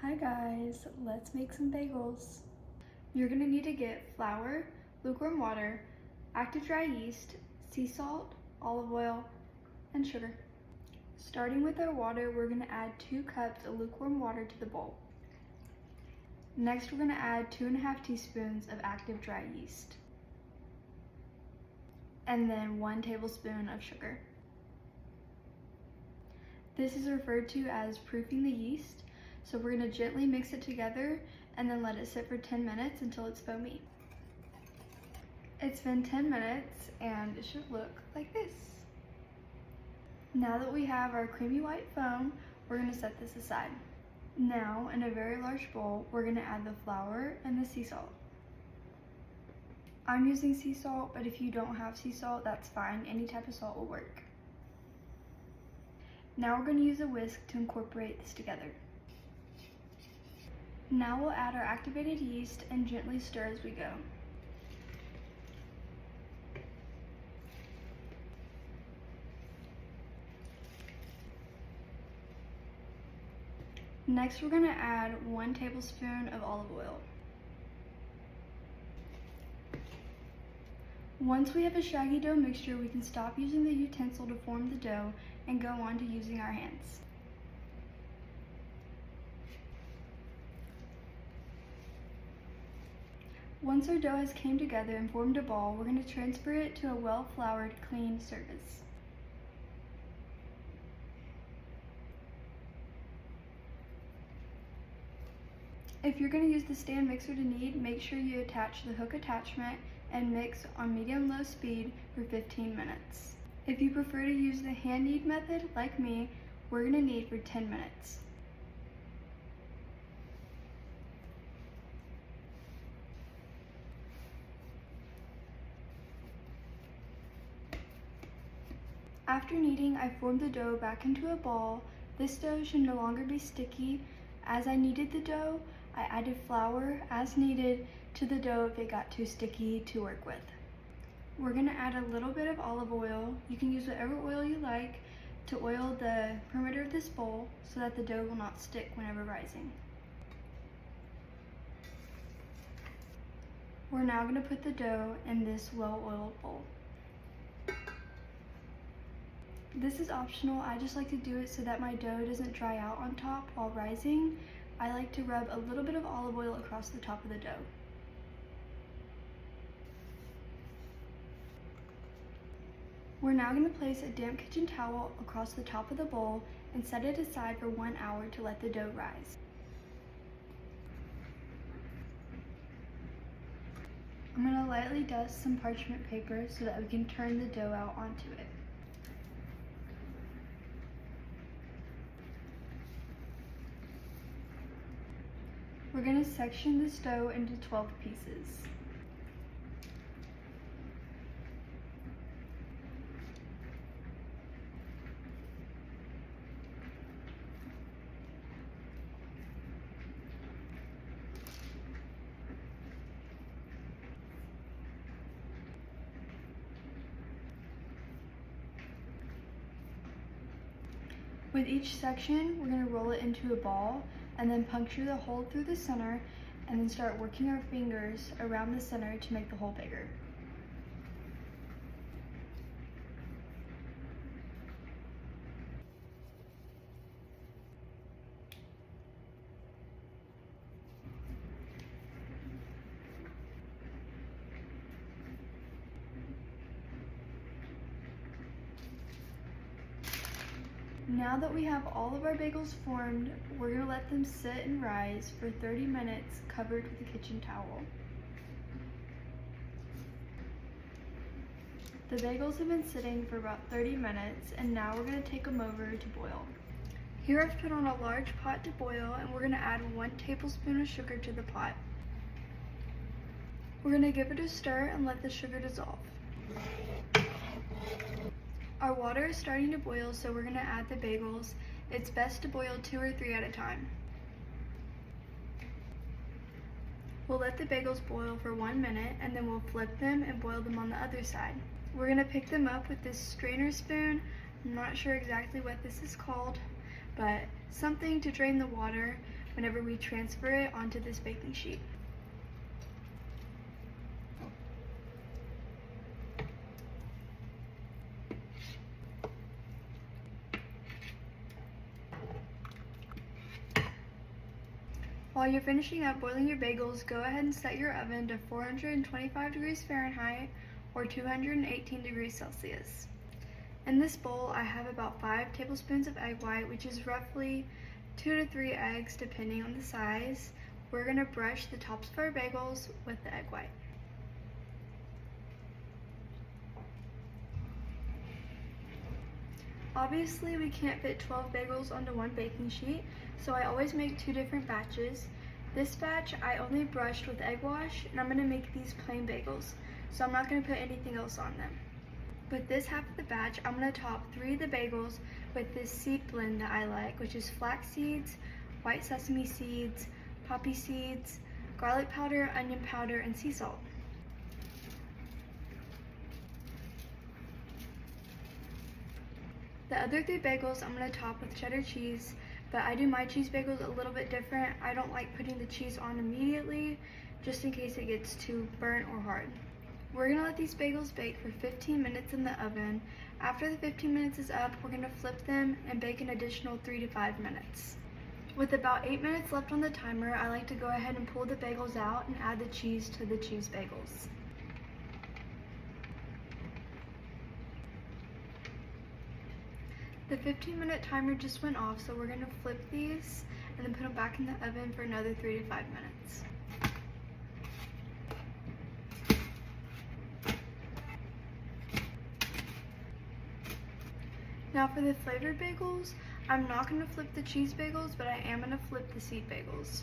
Hi guys, let's make some bagels. You're gonna need to get flour, lukewarm water, active dry yeast, sea salt, olive oil, and sugar. Starting with our water, we're gonna add 2 cups of lukewarm water to the bowl. Next, we're gonna add 2½ teaspoons of active dry yeast. And then 1 tablespoon of sugar. This is referred to as proofing the yeast. So we're gonna gently mix it together and then let it sit for 10 minutes until it's foamy. It's been 10 minutes and it should look like this. Now that we have our creamy white foam, we're gonna set this aside. Now, in a very large bowl, we're gonna add the flour and the sea salt. I'm using sea salt, but if you don't have sea salt, that's fine. Any type of salt will work. Now we're gonna use a whisk to incorporate this together. Now we'll add our activated yeast and gently stir as we go. Next, we're going to add 1 tablespoon of olive oil. Once we have a shaggy dough mixture, we can stop using the utensil to form the dough and go on to using our hands. Once our dough has came together and formed a ball, we're going to transfer it to a well-floured, clean surface. If you're going to use the stand mixer to knead, make sure you attach the hook attachment and mix on medium-low speed for 15 minutes. If you prefer to use the hand knead method, like me, we're going to knead for 10 minutes. After kneading, I formed the dough back into a ball. This dough should no longer be sticky. As I kneaded the dough, I added flour as needed to the dough if it got too sticky to work with. We're going to add a little bit of olive oil. You can use whatever oil you like to oil the perimeter of this bowl so that the dough will not stick whenever rising. We're now going to put the dough in this well-oiled bowl. This is optional. I just like to do it so that my dough doesn't dry out on top while rising. I like to rub a little bit of olive oil across the top of the dough. We're now going to place a damp kitchen towel across the top of the bowl and set it aside for 1 hour to let the dough rise. I'm going to lightly dust some parchment paper so that we can turn the dough out onto it. We're going to section this dough into 12 pieces. With each section, we're going to roll it into a ball and then puncture the hole through the center and then start working our fingers around the center to make the hole bigger. Now that we have all of our bagels formed, we're going to let them sit and rise for 30 minutes covered with a kitchen towel. The bagels have been sitting for about 30 minutes and now we're going to take them over to boil. Here I've put on a large pot to boil and we're going to add 1 tablespoon of sugar to the pot. We're going to give it a stir and let the sugar dissolve. Our water is starting to boil, so we're going to add the bagels. It's best to boil 2 or 3 at a time. We'll let the bagels boil for 1 minute and then we'll flip them and boil them on the other side. We're going to pick them up with this strainer spoon. I'm not sure exactly what this is called, but something to drain the water. whenever we transfer it onto this baking sheet. While you're finishing up boiling your bagels, go ahead and set your oven to 425 degrees Fahrenheit or 218 degrees Celsius. In this bowl, I have about 5 tablespoons of egg white, which is roughly 2 to 3 eggs depending on the size. We're going to brush the tops of our bagels with the egg white. Obviously, we can't fit 12 bagels onto one baking sheet, so I always make 2 different batches. This batch I only brushed with egg wash, and I'm going to make these plain bagels, so I'm not going to put anything else on them. With this half of the batch, I'm going to top 3 of the bagels with this seed blend that I like, which is flax seeds, white sesame seeds, poppy seeds, garlic powder, onion powder, and sea salt. The other 3 bagels I'm going to top with cheddar cheese, but I do my cheese bagels a little bit different. I don't like putting the cheese on immediately, just in case it gets too burnt or hard. We're going to let these bagels bake for 15 minutes in the oven. After the 15 minutes is up, we're going to flip them and bake an additional 3 to 5 minutes. With about 8 minutes left on the timer, I like to go ahead and pull the bagels out and add the cheese to the cheese bagels. The 15-minute timer just went off, so we're going to flip these and then put them back in the oven for another 3 to 5 minutes. Now for the flavored bagels, I'm not going to flip the cheese bagels, but I am going to flip the seed bagels.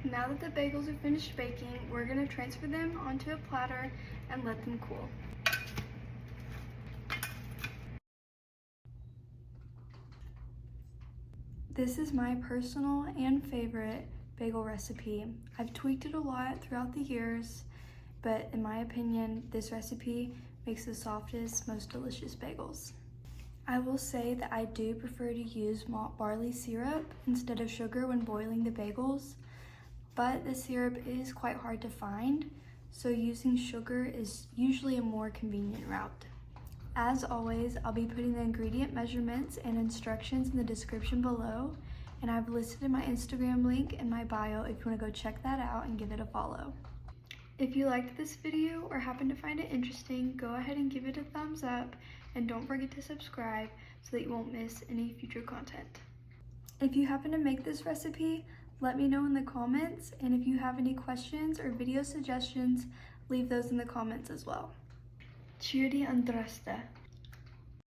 Now that the bagels are finished baking, we're going to transfer them onto a platter and let them cool. This is my personal and favorite bagel recipe. I've tweaked it a lot throughout the years, but in my opinion, this recipe makes the softest, most delicious bagels. I will say that I do prefer to use malt barley syrup instead of sugar when boiling the bagels, but the syrup is quite hard to find, so using sugar is usually a more convenient route. As always, I'll be putting the ingredient measurements and instructions in the description below, and I've listed my Instagram link in my bio if you want to go check that out and give it a follow. If you liked this video or happen to find it interesting, go ahead and give it a thumbs up, and don't forget to subscribe so that you won't miss any future content. If you happen to make this recipe, let me know in the comments, and if you have any questions or video suggestions, leave those in the comments as well. Cheery and Andraste.